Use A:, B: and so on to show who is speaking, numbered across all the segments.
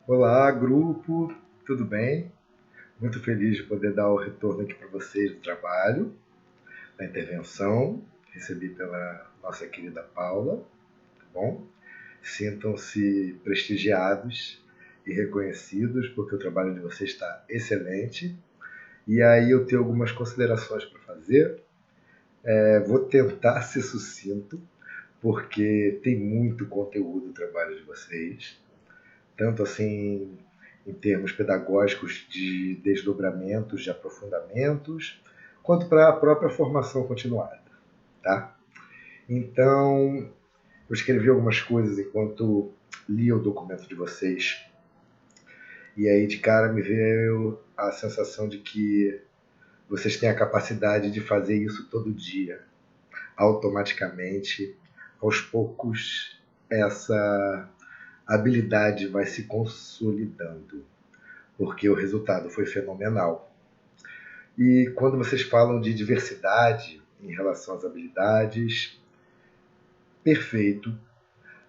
A: Olá, grupo, tudo bem? Muito feliz de poder dar o retorno aqui para vocês do trabalho, da intervenção. Recebi pela nossa querida Paula, tá bom? Sintam-se prestigiados e reconhecidos, porque o trabalho de vocês está excelente. E aí eu tenho algumas considerações para fazer. Vou tentar ser sucinto, porque tem muito conteúdo o trabalho de vocês. Tanto assim em termos pedagógicos de desdobramentos, de aprofundamentos, quanto para a própria formação continuada, tá? Então, eu escrevi algumas coisas enquanto lia o documento de vocês, e aí de cara me veio a sensação de que vocês têm a capacidade de fazer isso todo dia, automaticamente, aos poucos, essa habilidade vai se consolidando, porque o resultado foi fenomenal. E quando vocês falam de diversidade em relação às habilidades, perfeito.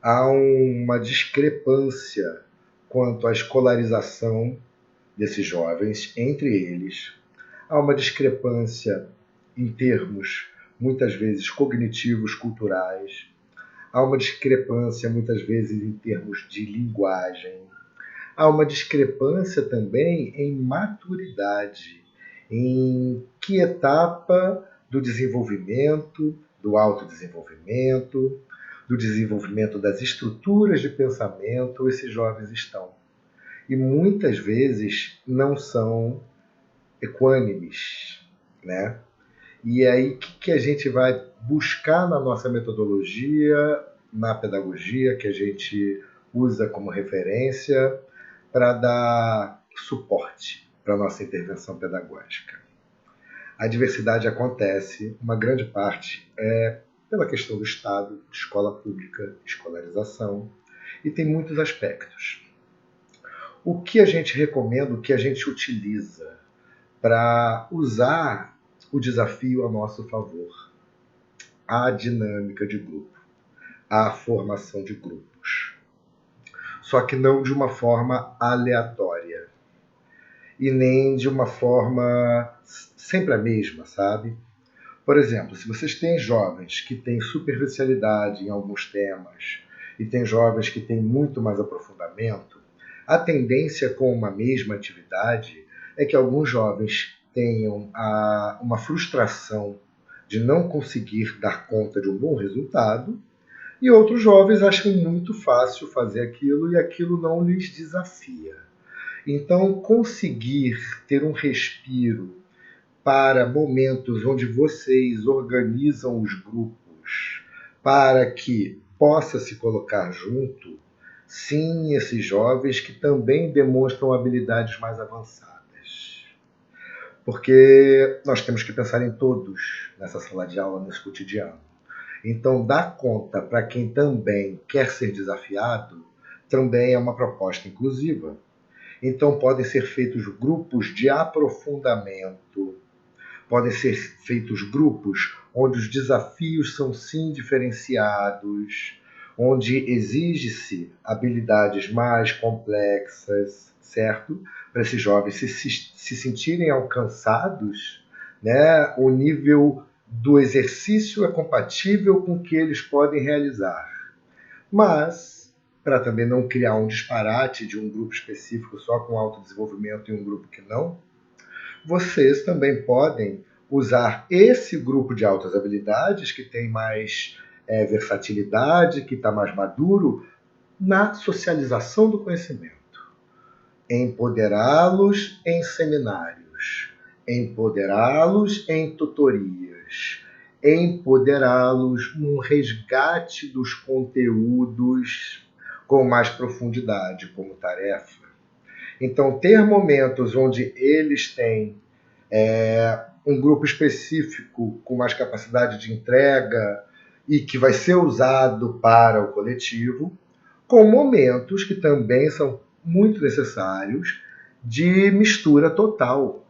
A: Há uma discrepância quanto à escolarização desses jovens entre eles. Há uma discrepância em termos, muitas vezes, cognitivos, culturais. Há uma discrepância, muitas vezes, em termos de linguagem. Há uma discrepância também em maturidade, em que etapa do desenvolvimento, do autodesenvolvimento, do desenvolvimento das estruturas de pensamento esses jovens estão. E muitas vezes não são equânimes, né? E aí, o que a gente vai buscar na nossa metodologia, na pedagogia que a gente usa como referência para dar suporte para a nossa intervenção pedagógica? A diversidade acontece, uma grande parte é pela questão do Estado, de escola pública, escolarização, e tem muitos aspectos. O que a gente recomenda, o que a gente utiliza para usar o desafio a nosso favor? A dinâmica de grupo, a formação de grupos. Só que não de uma forma aleatória e nem de uma forma sempre a mesma, sabe? Por exemplo, se vocês têm jovens que têm superficialidade em alguns temas e têm jovens que têm muito mais aprofundamento, a tendência com uma mesma atividade é que alguns jovens tenham uma frustração de não conseguir dar conta de um bom resultado e outros jovens acham muito fácil fazer aquilo e aquilo não lhes desafia. Então, conseguir ter um respiro para momentos onde vocês organizam os grupos para que possa se colocar junto, sim, esses jovens que também demonstram habilidades mais avançadas. Porque nós temos que pensar em todos nessa sala de aula, nesse cotidiano. Então, dar conta para quem também quer ser desafiado também é uma proposta inclusiva. Então, podem ser feitos grupos de aprofundamento, podem ser feitos grupos onde os desafios são sim diferenciados, onde exige-se habilidades mais complexas, certo? Para esses jovens se sentirem alcançados, né? O nível do exercício é compatível com o que eles podem realizar. Mas, para também não criar um disparate de um grupo específico só com autodesenvolvimento e um grupo que não, vocês também podem usar esse grupo de altas habilidades, que tem mais versatilidade, que está mais maduro, na socialização do conhecimento. Empoderá-los em seminários, empoderá-los em tutorias, empoderá-los no resgate dos conteúdos com mais profundidade como tarefa. Então, ter momentos onde eles têm um grupo específico com mais capacidade de entrega e que vai ser usado para o coletivo, com momentos que também são muito necessários de mistura total.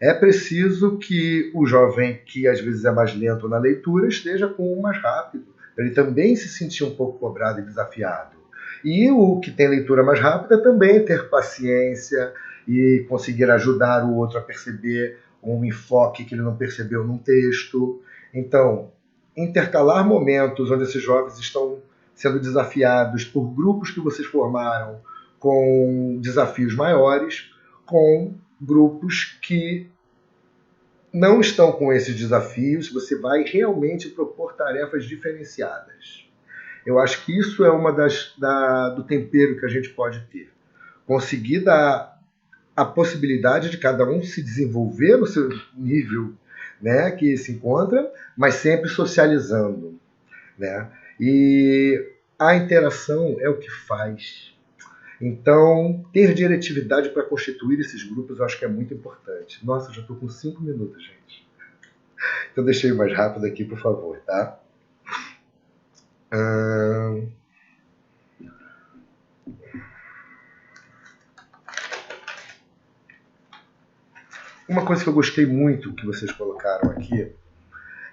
A: É preciso que o jovem, que às vezes é mais lento na leitura, esteja com o mais rápido, para ele também se sentir um pouco cobrado e desafiado. E o que tem leitura mais rápida também ter paciência e conseguir ajudar o outro a perceber um enfoque que ele não percebeu num texto. Então, intercalar momentos onde esses jovens estão sendo desafiados por grupos que vocês formaram com desafios maiores, com grupos que não estão com esses desafios, você vai realmente propor tarefas diferenciadas. Eu acho que isso é uma do tempero que a gente pode ter. Conseguir dar a possibilidade de cada um se desenvolver no seu nível, né, que se encontra, mas sempre socializando, né? E a interação é o que faz. Então, ter diretividade para constituir esses grupos eu acho que é muito importante. Nossa, eu já estou com 5 minutos, gente. Então, deixei mais rápido aqui, por favor, tá? Uma coisa que eu gostei muito que vocês colocaram aqui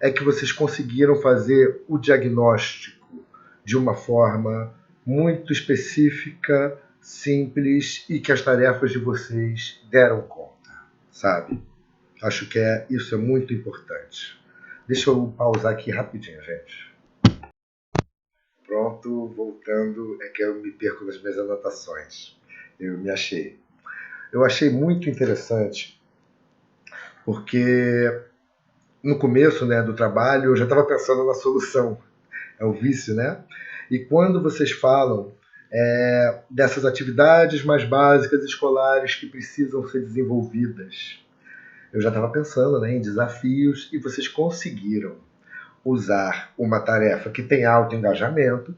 A: é que vocês conseguiram fazer o diagnóstico de uma forma muito específica, simples e que as tarefas de vocês deram conta, sabe? Acho que isso é muito importante. Deixa eu pausar aqui rapidinho, gente. Pronto, voltando, é que eu me perco nas minhas anotações. Eu me achei. Eu achei muito interessante porque no começo, né, do trabalho eu já estava pensando na solução. É o vício, né? E quando vocês falam dessas atividades mais básicas escolares que precisam ser desenvolvidas, eu já estava pensando, né, em desafios e vocês conseguiram usar uma tarefa que tem alto engajamento,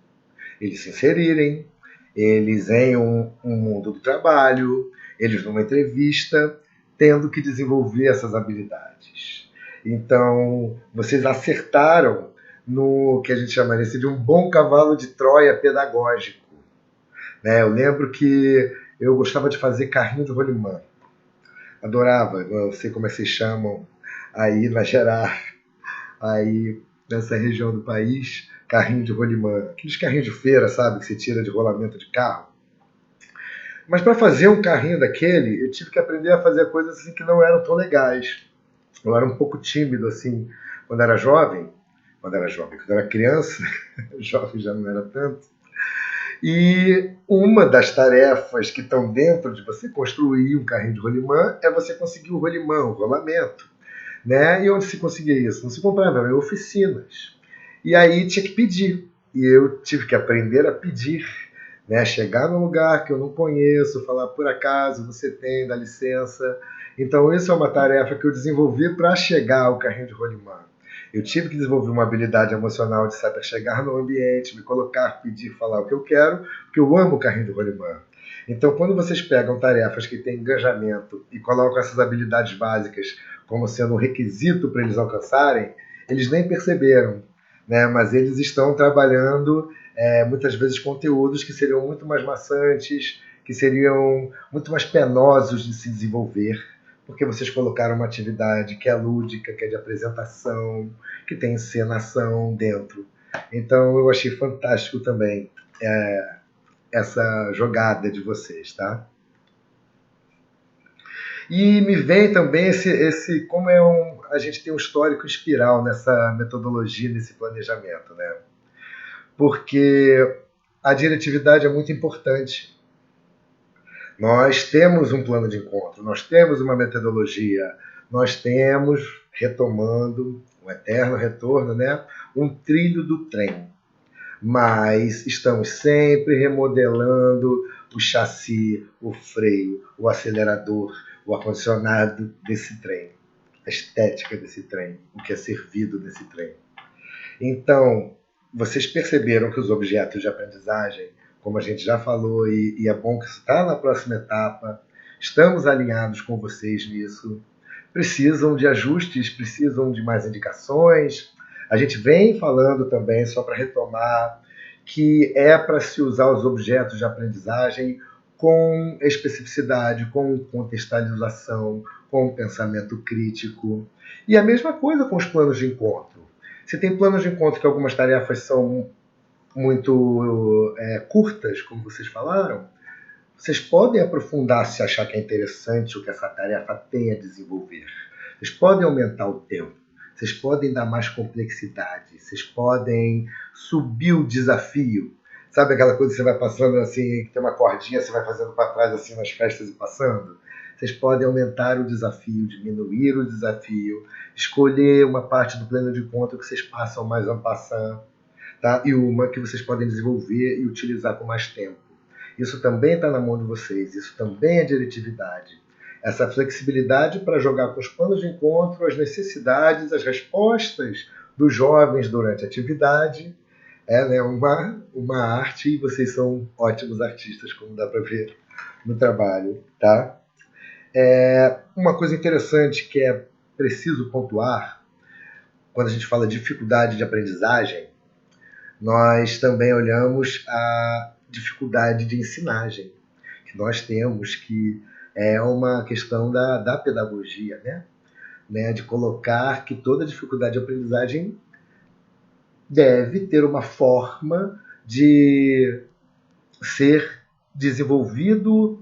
A: eles se inserirem, eles em um mundo do trabalho, eles numa entrevista, tendo que desenvolver essas habilidades. Então, vocês acertaram no que a gente chamaria de um bom cavalo de Troia pedagógico. Né? Eu lembro que eu gostava de fazer carrinho de rolimã. Adorava, não sei como é que vocês chamam aí na Gerar, aí nessa região do país, carrinho de rolimã. Aqueles carrinhos de feira, sabe, que você tira de rolamento de carro. Mas para fazer um carrinho daquele, eu tive que aprender a fazer coisas assim que não eram tão legais. Eu era um pouco tímido, assim, quando era jovem. Quando era criança, jovem já não era tanto. E uma das tarefas que estão dentro de você construir um carrinho de rolimã é você conseguir o rolimã, o rolamento. Né? E onde se conseguia isso? Não se comprava, eram em oficinas. E aí tinha que pedir. E eu tive que aprender a pedir. Né? Chegar num lugar que eu não conheço, falar por acaso você tem, dá licença. Então isso é uma tarefa que eu desenvolvi para chegar ao carrinho de rolimã. Eu tive que desenvolver uma habilidade emocional de saber chegar no ambiente, me colocar, pedir, falar o que eu quero, porque eu amo o carrinho de rolimã. Então, quando vocês pegam tarefas que têm engajamento e colocam essas habilidades básicas como sendo um requisito para eles alcançarem, eles nem perceberam, né? Mas eles estão trabalhando muitas vezes conteúdos que seriam muito mais maçantes, que seriam muito mais penosos de se desenvolver, porque vocês colocaram uma atividade que é lúdica, que é de apresentação, que tem encenação dentro. Então eu achei fantástico também essa jogada de vocês, tá? E me vem também como a gente tem um histórico espiral nessa metodologia, nesse planejamento, né? Porque a diretividade é muito importante. Nós temos um plano de encontro, nós temos uma metodologia, nós temos, retomando, um eterno retorno, né? Um trilho do trem. Mas estamos sempre remodelando o chassi, o freio, o acelerador, o ar-condicionado desse trem, a estética desse trem, o que é servido desse trem. Então, vocês perceberam que os objetos de aprendizagem, como a gente já falou, e é bom que isso está na próxima etapa, estamos alinhados com vocês nisso, precisam de ajustes, precisam de mais indicações. A gente vem falando também, só para retomar, que é para se usar os objetos de aprendizagem com especificidade, com contextualização, com pensamento crítico. E a mesma coisa com os planos de encontro. Você tem planos de encontro que algumas tarefas são muito curtas, como vocês falaram, vocês podem aprofundar se achar que é interessante o que essa tarefa tem a desenvolver. Vocês podem aumentar o tempo. Vocês podem dar mais complexidade. Vocês podem subir o desafio. Sabe aquela coisa que você vai passando assim, que tem uma cordinha, você vai fazendo para trás assim nas festas e passando? Vocês podem aumentar o desafio, diminuir o desafio, escolher uma parte do plano de conta que vocês passam mais en passant, tá? E uma que vocês podem desenvolver e utilizar com mais tempo. Isso também está na mão de vocês, isso também é diretividade. Essa flexibilidade para jogar com os planos de encontro, as necessidades, as respostas dos jovens durante a atividade, é, né, uma arte, e vocês são ótimos artistas, como dá para ver no trabalho. Tá? Uma coisa interessante que é preciso pontuar, quando a gente fala de dificuldade de aprendizagem, nós também olhamos a dificuldade de ensinagem que nós temos, que é uma questão da pedagogia, né? De colocar que toda dificuldade de aprendizagem deve ter uma forma de ser desenvolvido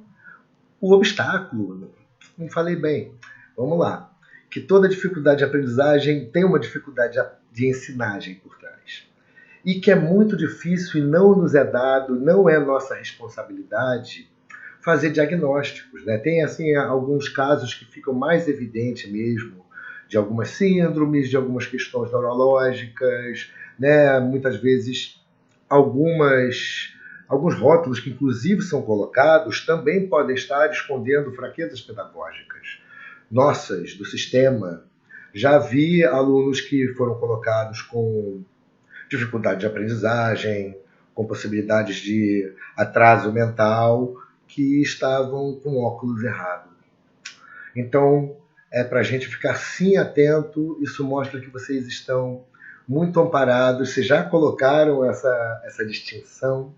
A: o obstáculo. Não falei bem. Vamos lá. Que toda dificuldade de aprendizagem tem uma dificuldade de ensinagem por trás. E que é muito difícil e não nos é dado, não é nossa responsabilidade fazer diagnósticos. Né? Tem assim alguns casos que ficam mais evidentes mesmo, de algumas síndromes, de algumas questões neurológicas, né? Muitas vezes alguns rótulos que inclusive são colocados também podem estar escondendo fraquezas pedagógicas nossas, do sistema. Já vi alunos que foram colocados com dificuldade de aprendizagem, com possibilidades de atraso mental, que estavam com óculos errado. Então, é para a gente ficar sim atento, isso mostra que vocês estão muito amparados, vocês já colocaram essa distinção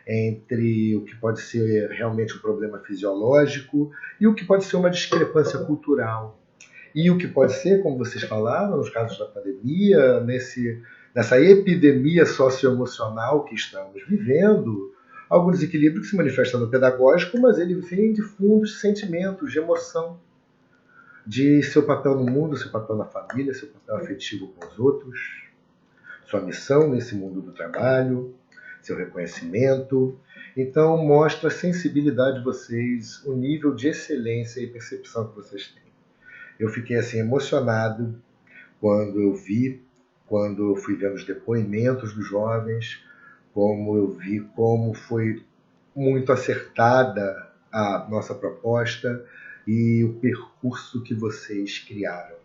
A: entre o que pode ser realmente um problema fisiológico e o que pode ser uma discrepância cultural. E o que pode ser, como vocês falaram, nos casos da pandemia, nessa epidemia socioemocional que estamos vivendo, algum desequilíbrio que se manifesta no pedagógico, mas ele vem de fundos sentimentos, de emoção, de seu papel no mundo, seu papel na família, seu papel afetivo com os outros, sua missão nesse mundo do trabalho, seu reconhecimento. Então, mostra a sensibilidade de vocês, o nível de excelência e percepção que vocês têm. Eu fiquei assim emocionado quando eu fui vendo os depoimentos dos jovens, como eu vi como foi muito acertada a nossa proposta e o percurso que vocês criaram.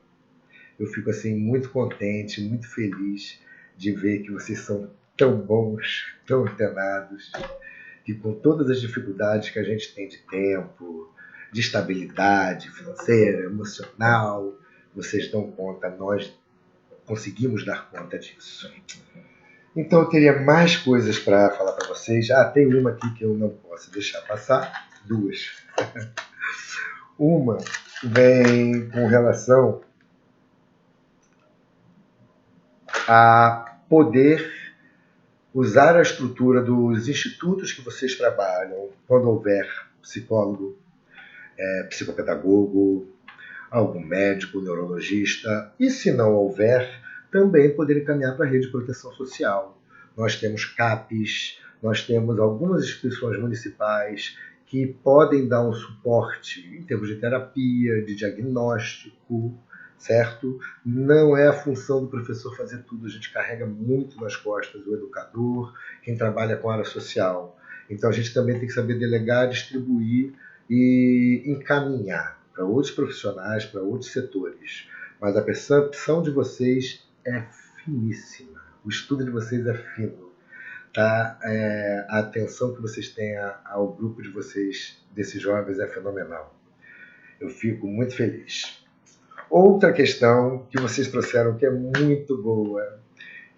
A: Eu fico assim muito contente, muito feliz de ver que vocês são tão bons, tão antenados, que com todas as dificuldades que a gente tem de tempo, de estabilidade financeira, emocional, vocês dão conta, nós conseguimos dar conta disso. Então eu teria mais coisas para falar para vocês. Tem uma aqui que eu não posso deixar passar, duas. Uma vem com relação a poder usar a estrutura dos institutos que vocês trabalham, quando houver psicólogo, psicopedagogo, algum médico, neurologista, e se não houver, também poder encaminhar para a rede de proteção social. Nós temos CAPs, nós temos algumas instituições municipais que podem dar um suporte em termos de terapia, de diagnóstico, certo? Não é a função do professor fazer tudo, a gente carrega muito nas costas o educador, quem trabalha com a área social. Então a gente também tem que saber delegar, distribuir e encaminhar para outros profissionais, para outros setores. Mas a percepção de vocês é finíssima, o estudo de vocês é fino. Tá? A atenção que vocês têm ao grupo de vocês, desses jovens, é fenomenal. Eu fico muito feliz. Outra questão que vocês trouxeram que é muito boa,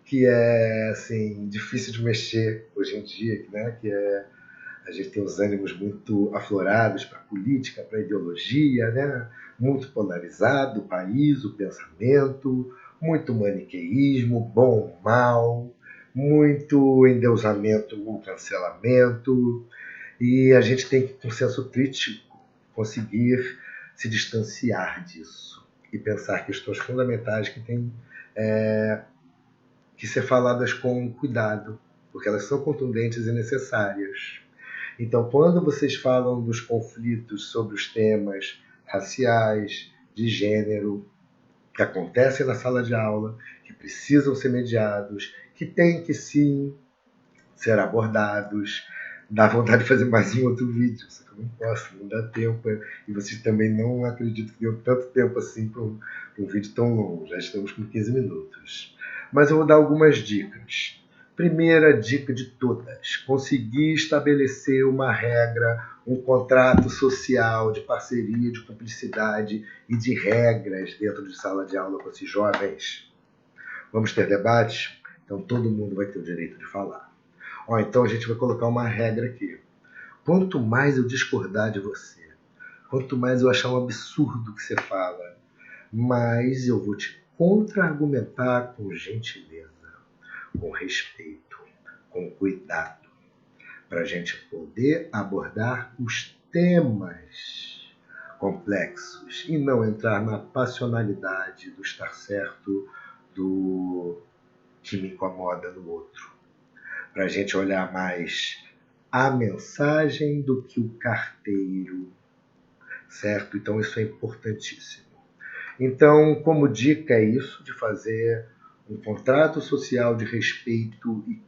A: que é assim, difícil de mexer hoje em dia, né? Que é a gente tem os ânimos muito aflorados para a política, para a ideologia, né? Muito polarizado o país, o pensamento, muito maniqueísmo, bom, mal, muito endeusamento ou cancelamento, e a gente tem que, com senso crítico, conseguir se distanciar disso e pensar questões fundamentais que têm que ser faladas com cuidado, porque elas são contundentes e necessárias. Então, quando vocês falam dos conflitos sobre os temas raciais, de gênero, que acontecem na sala de aula, que precisam ser mediados, que têm que sim ser abordados, dá vontade de fazer mais um outro vídeo, só que eu não posso, não dá tempo. E vocês também não acreditam que deu tanto tempo assim para um vídeo tão longo. Já estamos com 15 minutos. Mas eu vou dar algumas dicas. Primeira dica de todas: conseguir estabelecer uma regra, um contrato social de parceria, de cumplicidade e de regras dentro de sala de aula com esses jovens. Vamos ter debates? Então todo mundo vai ter o direito de falar. Então a gente vai colocar uma regra aqui. Quanto mais eu discordar de você, quanto mais eu achar um absurdo o que você fala, mais eu vou te contra-argumentar com gentileza, com respeito, com cuidado, para a gente poder abordar os temas complexos e não entrar na passionalidade do estar certo, do que me incomoda no outro. Para a gente olhar mais a mensagem do que o carteiro, certo? Então isso é importantíssimo. Então, como dica é isso, de fazer um contrato social de respeito e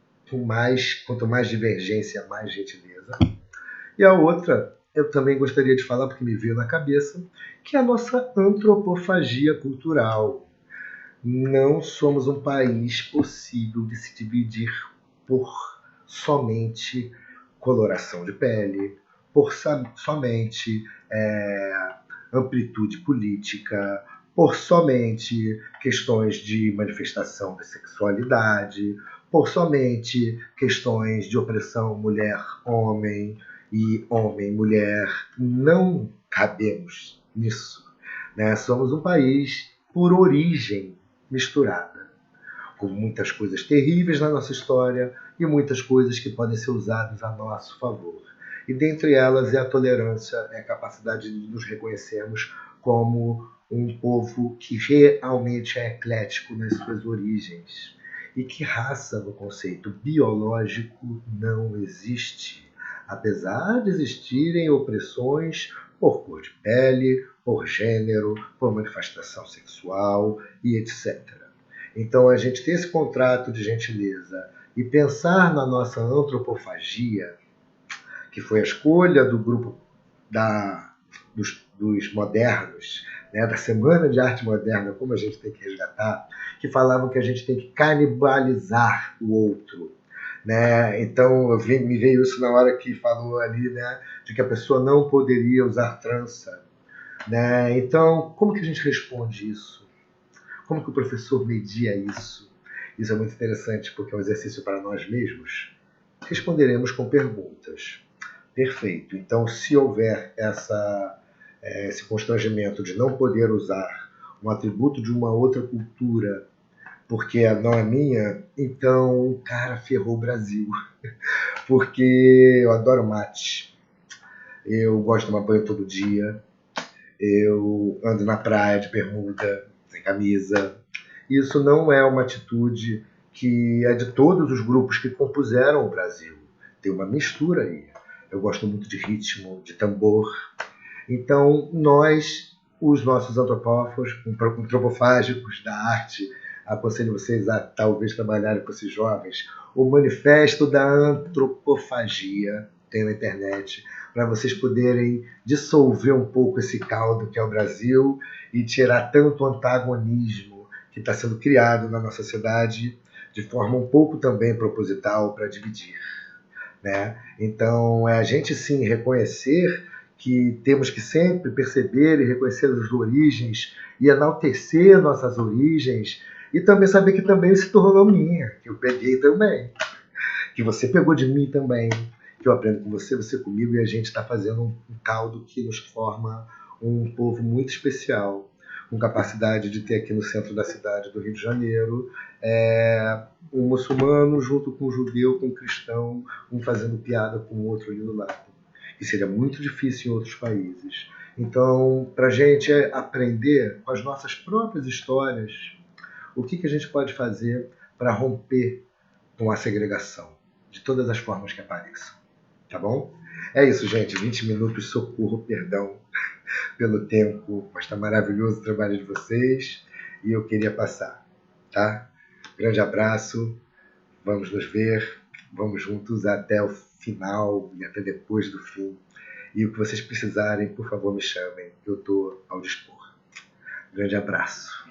A: quanto mais divergência, mais gentileza. E a outra, eu também gostaria de falar, porque me veio na cabeça, que é a nossa antropofagia cultural. Não somos um país possível de se dividir por somente coloração de pele, por somente amplitude política, por somente questões de manifestação de sexualidade, por somente questões de opressão mulher-homem e homem-mulher. Não cabemos nisso. Né? Somos um país por origem misturada, com muitas coisas terríveis na nossa história e muitas coisas que podem ser usadas a nosso favor. E dentre elas é a tolerância, é a capacidade de nos reconhecermos como um povo que realmente é eclético nas suas origens. E que raça, no conceito biológico, não existe. Apesar de existirem opressões por cor de pele, por gênero, por manifestação sexual e etc. Então, a gente ter esse contrato de gentileza e pensar na nossa antropofagia, que foi a escolha do grupo dos modernos, né, da Semana de Arte Moderna, como a gente tem que resgatar, que falavam que a gente tem que canibalizar o outro. Né? Então, me veio isso na hora que falou ali, né, de que a pessoa não poderia usar trança. Né? Então, como que a gente responde isso? Como que o professor media isso? Isso é muito interessante, porque é um exercício para nós mesmos. Responderemos com perguntas. Perfeito. Então, se houver esse constrangimento de não poder usar um atributo de uma outra cultura porque não é minha, então o cara ferrou o Brasil. Porque eu adoro mate, eu gosto de tomar banho todo dia, eu ando na praia de bermuda, sem camisa. Isso não é uma atitude que é de todos os grupos que compuseram o Brasil. Tem uma mistura aí. Eu gosto muito de ritmo, de tambor. Então, nós, os nossos antropofágicos da arte, aconselho vocês a talvez trabalharem com esses jovens, o Manifesto da Antropofagia, tem na internet, para vocês poderem dissolver um pouco esse caldo que é o Brasil e tirar tanto antagonismo que está sendo criado na nossa sociedade de forma um pouco também proposital para dividir. Né? Então, é a gente sim reconhecer que temos que sempre perceber e reconhecer as origens e enaltecer nossas origens e também saber que também se tornou minha, que eu peguei também, que você pegou de mim também, que eu aprendo com você, você comigo, e a gente está fazendo um caldo que nos forma um povo muito especial. com capacidade de ter aqui no centro da cidade do Rio de Janeiro um muçulmano junto com um judeu, com um cristão, um fazendo piada com o outro ali do lado. E seria muito difícil em outros países. Então, para a gente aprender com as nossas próprias histórias o que a gente pode fazer para romper com a segregação, de todas as formas que apareçam. Tá bom? É isso, gente. 20 minutos, socorro, perdão pelo tempo, mas está maravilhoso o trabalho de vocês e eu queria passar, tá? Grande abraço, vamos nos ver, vamos juntos até o final e até depois do fim. E o que vocês precisarem, por favor, me chamem, eu estou ao dispor. Grande abraço.